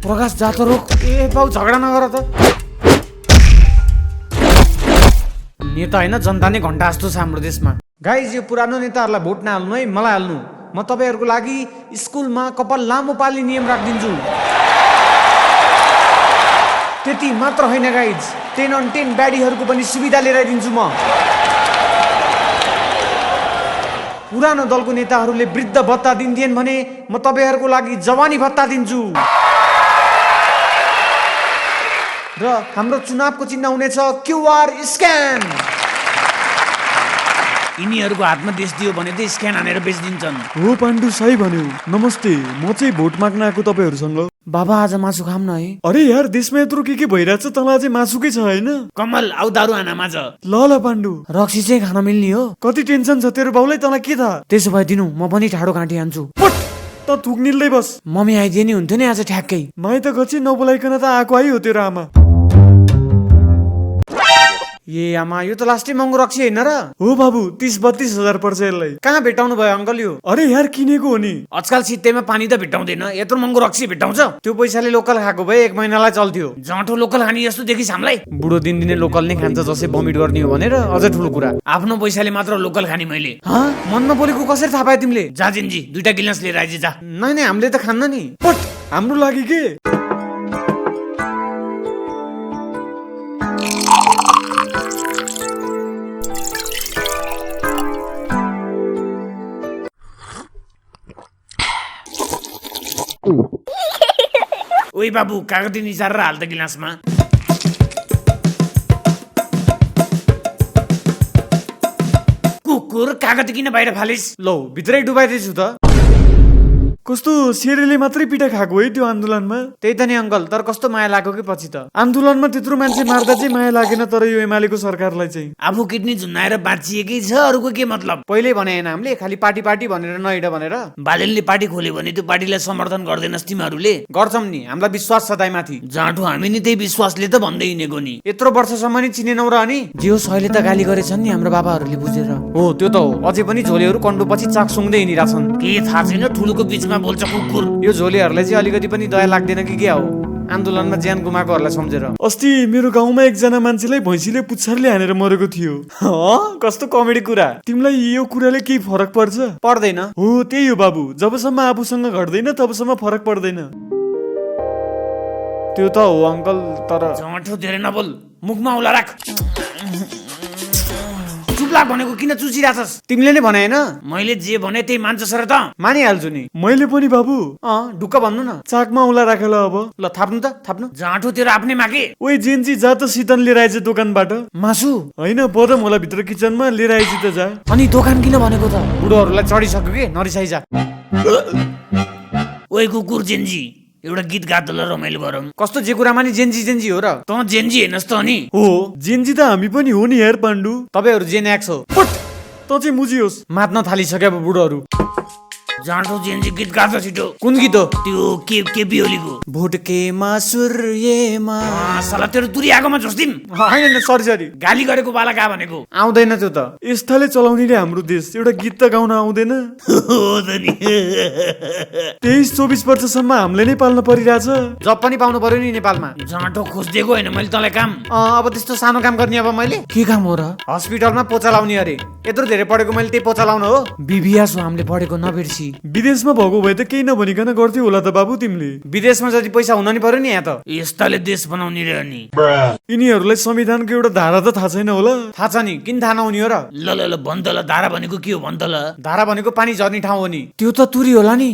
प्रकाश जा त रोक। ए बाउ झगडा नगर त। नेता हैन जनता नै घण्टा जस्तो छ हाम्रो देशमा। गाइज यो पुरानो नेताहरूलाई भोट नहाल्नु है, मलाई हाल्नु। म तपाईहरुको लागि स्कुलमा कपाल लामो पाल्ने नियम राखिदिन्छु। त्यति मात्र होइन गाइज, 10 on 10 ब्याडीहरुको पनि सुविधा ल्याइदिन्छु म। पुरानो दलको नेताहरूले वृद्ध भत्ता दिन्थिएन भने म तपाईहरुको लागि जवानी भत्ता दिन्छु। र हाम्रो चुनावको चिन्ह हुनेछ क्यूआर स्क्यान। यिनीहरुको हातमा देश दियो भने त स्क्यान हानेर बेच्दिन्छन्। हो पाण्डु सही भन्यो। नमस्ते, म चाहिँ भोट माग्न आएको तपाईहरुसँग। बाबा आज मासु खाम न है। अरे यार देशमा यत्रो के भइरहेछ, तँलाई चाहिँ मासुकै छ हैन? कमल आउ दारु हाना माझ। ल पाण्डु। रक्सी चाहिँ खान मिल्ने हो? कति टेन्सन छ तेरो बाउलाई, तँलाई के थाहा? त्यसो भए दिनु, म पनि ठाडो घाँटी हान्छु। त थुक निल्दै बस। मम्मी आइदिए नि हुन्थ्यो नि आज ठ्याक्कै। माइ त गछि नबोलाइकन त आएको है हो तेरो आमा। ए आमा यो त लास्टै महँगो रक्सी हैन र? हो बाबु, 30-32 हजार पर्छ यसलाई। कहाँ भेटाउनु भयो अंकल यो? अरे यार किनेको हो नि। आजकल सित्तैमा पानी त भेटाउँदैन, यत्रो महँगो रक्सी भेटाउँछ? त्यो पैसाले लोकल खाएको भए 1 महिनालाई चल्थ्यो। जाँठो लोकल खानी जस्तो देखिस हामीलाई? बुढो दिनदिनै लोकल नै खान्छ जसै बमिट गर्ने हो भनेर अझ ठुलो कुरा। आफ्नो पैसाले मात्र लोकल खानी मैले। मनमा बोलेको कसरी थाहा पाए तिमीले? जा जिन्जी 2टा गिलास लिएर आइज जा। नै हामीले त खान्न नि। पट हाम्रो लागि के? ओइ बाबु कागती निचारेर हाल त गिलासमा। कुकुर कागती किन बाहिर फालिस? लौ भित्रै डुबाइदिन्छु त। कस्तो शेरले मात्रै पिटा खाएको है त्यो आन्दोलनमा? त्यही त नि अंकल, तर कस्तो माया लाग्यो कि पछि त। आन्दोलनमा त्यत्रो मान्छे मार्दा चाहिँ माया लागेन, तर यो एमालेको सरकारलाई चाहिँ। आफू किडनी झुन्नाएर बाँचिएकै छ, अरूको के मतलब? पहिले भने हैन हामीले खाली पार्टी पार्टी भनेर नहिड भनेर। बालेनले पार्टी खोल्यो भने त्यो पार्टीलाई समर्थन गर्दैनस् तिमीहरूले? गर्छौं नि, हामीलाई विश्वास छ दाइमाथि। जाँठो हामी नि त्यही विश्वासले त भन्दै हिँडेको नि। यत्रो वर्षसम्म नि चिनेनौ र अनि? जियो सहिले त गाली गरेछन् नि हाम्रो बाबाहरूले बुझेर। हो त्यो त हो, अझै पनि झोलेहरू कण्डो पछि चाक सुँग्दै हिँडिराछन्। के थाहा छैन ठुलोको बीचमा बोल्छ कुकुर। यो झोलेहरूलाई चाहिँ अलिकति पनि दया लाग्दैन कि के हो? आन्दोलनमा ज्यान गुमाएकोहरूलाई सम्झेर। अस्ति मेरो गाउँमा एकजना मान्छेलाई भैँसीले पुच्छरले हानेर मरेको थियो। कस्तो कमेडी कुरा। तिमीलाई यो कुराले केही फरक पर्छ? पर्दैन। हो त्यही हो बाबु, जबसम्म आफूसँग घट्दैन तबसम्म फरक पर्दैन। त्यो त हो अंकल, तर झन्ठो धेरै नबोल, मुखमा औला राख। चुप लाग भनेको किन चुचिराछस्? तिमीले नै भने हैन? मैले जे भने त्यही मान्छस् र त? मानिहाल्छु नि। मैले पनि बाबु। ढुक्क भन्नु न। चाकमा औला राखेर अब। ल थाप्नु त, थाप्नु। जाँठो तेरो आफ्नै मागे। ओइ जेन्जी जा त सितन लिएर आइज दोकानबाट। मासु हैन बरम होला भित्र किचनमा लिएर आइज त जा। अनि दोकान किन भनेको त? बुढोहरूलाई चढिसक्यो के, नरिसाइ जा। ओइ कुकुर जेन्जी, एउटा गीत गा त ल रमाइलो गरौँ। कस्तो जे कुरामा नि जेन्जी जेन्जी हो र? त जेन्जी हेर्नस् त अनि? हो जेन्जी त हामी पनि हो नि यार पाण्डु। तपाईहरु जेन एक्स हो। त चाहिँ मुजियोस्। मात्न थालिसक्यो अब बुढोहरू। जाँठो जेन्जी गीत गा त छिटो। कुन गीत हो? त्यो के बियोलीको भुटकेमा सूर्यमा। साला तेरो दुरी आगोमा झोस्दिम। हैन सरी गाली गरेको बाला गा भनेको। आउँदैन त्यो त। यस्ताले चलाउनेले हाम्रो देश एउटा गीत त गाउन आउँदैन? हो त नि। 23-24 वर्षसम्म हामीले नै पाल्न परिरहेछ। जब पनि पाउनु पर्यो नि नेपालमा। जाँठो खोज्दिएको होइन मैले तँलाई काम। अब त्यस्तो सानो काम गर्ने अब मैले? के काम हो र? हस्पिटलमा पोचा लाउने अरे। यत्रो धेरै पढेको मैले त्यही पोचा लाउनु हो? बिबियास हो हामीले पढेको, नबिर्सी। विदेशमा भएको भए त केही नभनिकन गर्थ्यौ होला त बाबु तिमीले। विदेशमा जति पैसा हुन नि पर्यो नि यहाँ त। यस्ताले देश बनाउने रे अनि। यिनीहरूलाई संविधानको एउटा धारा त थाहा छैन होला? थाहा छ नि, किन थाहा नहुने हो र? ल भन त ल, धारा भनेको के हो भन त ल। धारा भनेको पानी झर्ने ठाउँ हो नि। त्यो त तुरी होला नि।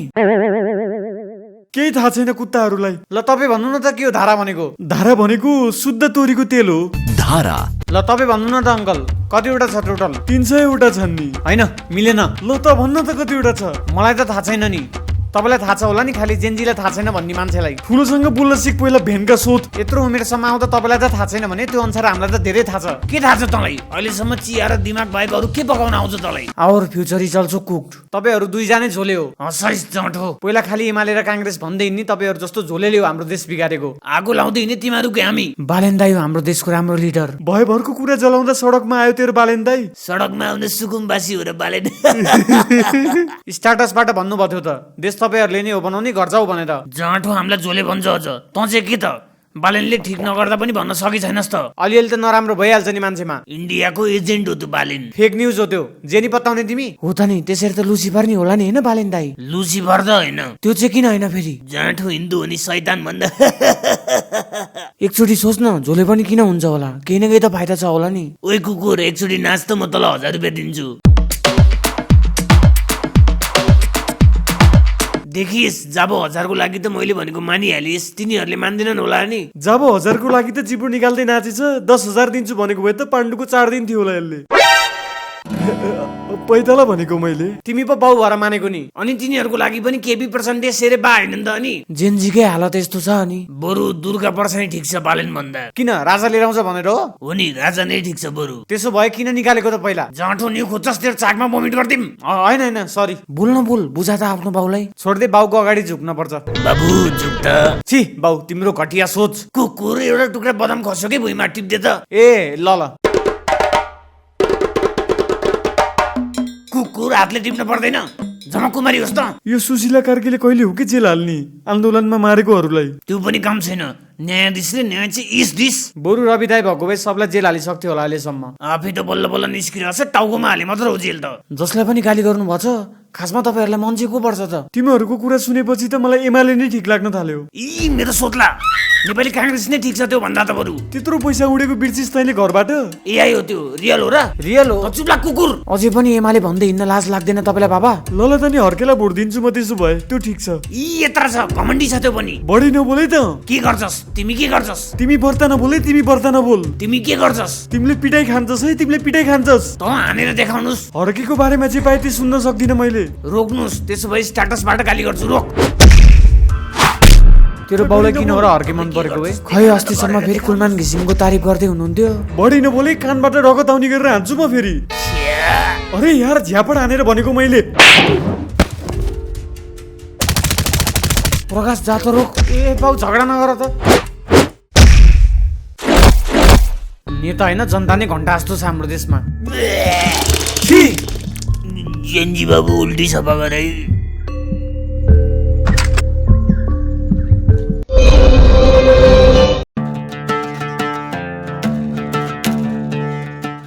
केही थाहा छैन कुत्ताहरूलाई। ल तपाई भन्नु न त के हो धारा भनेको? धारा भनेको शुद्ध तोरीको तेल हो। धारा। ल तपाई भन्नु न त अंकल, कतिवटा छ टोटल? 300 वटा छन् नि। हैन मिलेन। ल त भन्न त कतिवटा छ? मलाई त थाहा छैन नि। तपाईलाई थाहा छ होला नि, खाली जेन्जीलाई थाहा छैन भन्ने मान्छेलाई। ठुलोसँग बोल्न सिक पहिला भेनका सोध। यत्रो उमेरसम्म आउँदा तपाईलाई त थाहा छैन भने त्यो अनुसार हामीलाई त धेरै थाहा छ। के थाहा छ तँलाई? अहिलेसम्म चिया र दिमाग बाहेक अरू के पकाउन आउँछ तँलाई? Our future is also cooked. तपाईहरु दुईजनै झोले हो। हसाइस जाँठो। पहिला खाली एमाले र कांग्रेस भन्दै हिँड्ने, तपाईहरु जस्तो झोलेले हो हाम्रो देश बिगारेको। आगो लाउँदै हिँड्ने तिमीहरुकै हामी। बालेन दाइ हो हाम्रो देशको राम्रो लिडर। भयभरको कुरा जलाउँदा सडकमा आयो तेरो बालेन दाइ। सडकमा आउने सुकुम्बासी हो र बालेन। स्टाटसबाट भन्नु भयो त, देश त तपाईँहरूले नै हो बनाउने घर जाऊ भनेर। जाँठो हामीलाई जोले भन्छ अझ तँ चाहिँ के त बालेनले ठिक नगर्दा पनि भन्न सकि छैनस् त। अलिअलि त नराम्रो भइहाल्छ नि मान्छेमा। इन्डियाको एजेन्ट हो त्यो बालेन। फेक न्युज हो त्यो, जे नि पत्ताउने तिमी। हो त नि, त्यसरी त लुसिफर नि होला नि होइन बालेन दाई? लुसिफर त होइन, त्यो चाहिँ किन होइन फेरि? जाँठो हिन्दू हो नि शैतान भन्दा। एकचोटि सोच न, झोले पनि किन हुन्छ होला? केही न केही त फाइदा छ होला नि। ओइ कुकुर एकचोटि नाच त म तँलाई 1000 रुपियाँ दिन्छु। देखिस् जब 1000 को लागि त मैले भनेको मानिहालिस्, तिनीहरूले मान्दैनन् होला नि। जब 1000 को लागि त जिब्रो निकाल्दै नाचेछ, 10,000 दिन्छु भनेको भए त पाण्डुको 4 दिन थियो होला यसले। पैताला भनेको मैले। तिमी पो बाउ भएर मानेको नि। अनि तिनीहरूको लागि पनि केपी प्रचण्ड सेरे बा होइन नि त। अनि जेनजीकै हालत यस्तो छ अनि। बरु दुर्गा प्रसाई ठिक छ बालेन भन्दा। किन राजा लिएर आउँछ भनेर हो नि, राजा नै ठिक छ बरु। त्यसो भए किन निकालेको त पहिला? जाँठो नि खोज्छस् तेरो चाकमा भमिट गर्दिम। होइन होइन सरी। बोल्न बोल, बुझा त आफ्नो बाउलाई। छोड्दै बाउको अगाडि झुक्न पर्छ। बाबु झुक्त। छि बाउ तिम्रो घटिया सोच। कुकुर एउटा टुक्रा बदाम खस्यो कि भुइँमा टिप्दे त। ए ल ल। कुकुर हातले टिप्न पर्दैन, जमकुमारी होस् त। यो सुशीला कार्कीले कहिले हो कि जेल हाल्ने आन्दोलनमा मारेकोहरूलाई? त्यो पनि काम छैन, न्यायाधीशले न्याय चाहिँ इस दिस। बरु रवि दाई भएको भए सबलाई जेल हालिसक्थ्यो होला अहिलेसम्म। आफै त बल्ल बल्ल निस्किरहेछ, टाउकोमा हाले मात्र हो जेल त। जसलाई पनि गाली गर्नु भएको छ, खासमा तपाईँहरूलाई मन चाहिँ को पर्छ त? तिमीहरूको कुरा सुनेपछि त मलाई एमाले नै ठिक लाग्न थाल्यो। यी मेरो सोध्ला, नेपाली कांग्रेस नै ठिक छ त्यो भन्दा त बरु। त्यत्रो पैसा उडेको बिर्सिस् तैँले घरबाट? एआई हो त्यो, रियल हो र? रियल हो। चुप लाग कुकुर। अझै पनि एमाले भन्दै हिँड्न लाज लाग्दैन तपाईँलाई बाबा? ल त नि हर्केला भोट दिन्छु म, त्यसो भए त्यो ठिक छ। यी यत्र छ, घमण्डी छ त्यो पनि। बढी नबोलै त। के गर्छस् तिमी? के गर्छस् तिमी बर्ता नबोले, तिमी बर्ता नबोल। तिमी? के गर्छस् तिमीले पिटाइ खान्छस् है, तिमीले पिटाइ खान्छस्। त हानेर देखाउनुस्। हर्केको बारेमा जे पाए त्यो सुन्न सक्दिनँ मैले। रोक्नुस्, त्यसो भए स्ट्याटसबाट गाली गर्छु, रोक। तेरो बाउलाई किन हो र हर्के मन परेको भए? खै अस्तिसम्म फेरि कुलमान घिसिङको तारिफ गर्दै हुनुहुन्थ्यो। बढी नबोले, कानबाट रगत आउने गरेर हान्छु म फेरि। अरे यार, झ्यापड हानेर भनेको मैले। प्रकाश जा त रोक। ए बाउ झगडा नगर त। नेता होइन जनता नै घन्टा जस्तो छ हाम्रो देशमा। जेन्जी बाबु उल्टी सफा गरे।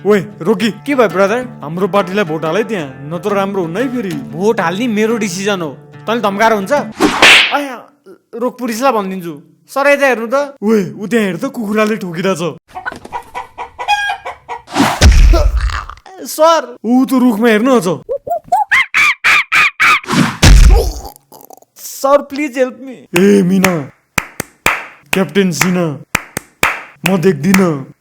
ओए रोकी, के भयो ब्रदर? हाम्रो पार्टीलाई भोट हालै त्यहाँ, नत्र राम्रो हुन्न है फेरि। भोट हाल्ने मेरो डिसिजन हो, तैँले धम्काएर हुन्छ? आया रोक, पुलिसलाई भनिदिन्छु। सर यता हेर्नु त। ओए उ त्यहाँ हेर त, कुखुराले ठोकिरहेछ। सर ऊ त रुखमा हेर्नु अझ। Sir please help me. ए मिना, क्याप्टेन सिना, म देख्दिन।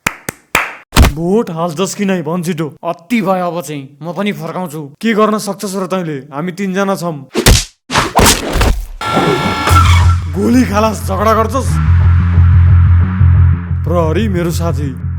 भोट हाल्छस् कि नै भन छिटो। अति भयो, अब चाहिँ म पनि फर्काउँछु। के गर्न सक्छस् र तैँले? हामी 3 जना छौँ। गोली खालास, झगडा गर्छस्? प्रहरी मेरो साथी।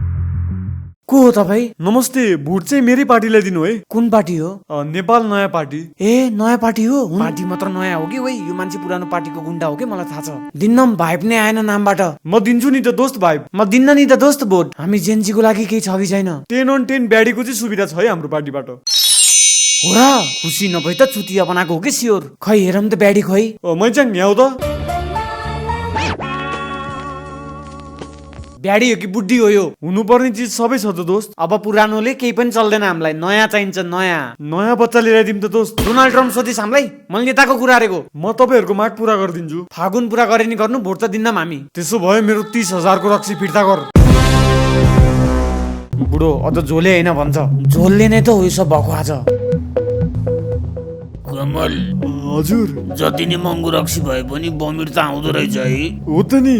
को हो तपाईँ? नमस्ते, भोट चाहिँ मेरै पार्टीलाई दिनु है। कुन पार्टी हो? नेपाल नयाँ पार्टी। ए नयाँ पार्टी हो? पार्टी मात्र नयाँ हो कि वै? यो मान्छे पुरानो पार्टीको गुन्डा हो कि? मलाई थाहा छ। दिन्नम भाइब नै आएन नामबाट। म दिन्छु नि त दोस्त भाइ। म दिन्न नि त दोस्त भोट। हामी जेन्जीको लागि केही छ कि छैन? 10 on 10 ब्याडीको चाहिँ सुविधा छ है हाम्रो पार्टीबाट। हो र? खुसी नभए त चुतिया बनाएको हो कि स्योर। खै हेरौँ त ब्याडी खै। मैचाङ ल्याउ त। ब्याडी हो कि बुढी हो यो? हुनुपर्ने चिज सबै छ त दोस्त। अब पुरानोले केही पनि चल्दैन, हामीलाई नयाँ चाहिन्छ। नयाँ नयाँ बच्चा लिएर दिउँ त दोस्त। डोनाल्ड ट्रम्प सोधिस् हामीलाई? मैले नेताको कुरा गरेको। म तपाईँहरूको माग पुरा गरिदिन्छु। फागुन पुरा गरे नि गर्नु, भोट त दिन्नम हामी। त्यसो भए मेरो 30,000 को रक्सी फिर्ता गर। बुढो अझ झोले होइन भन्छ। झोलले नै त हो यो सब भएको आज। कमल हजुर। जति नै महँगो रक्सी भए पनि बमिट त आउँदो रहेछ है। हो त नि,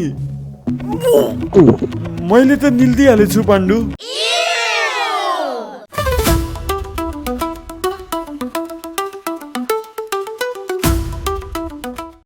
मैले त निल्दिहालेछु पाण्डु।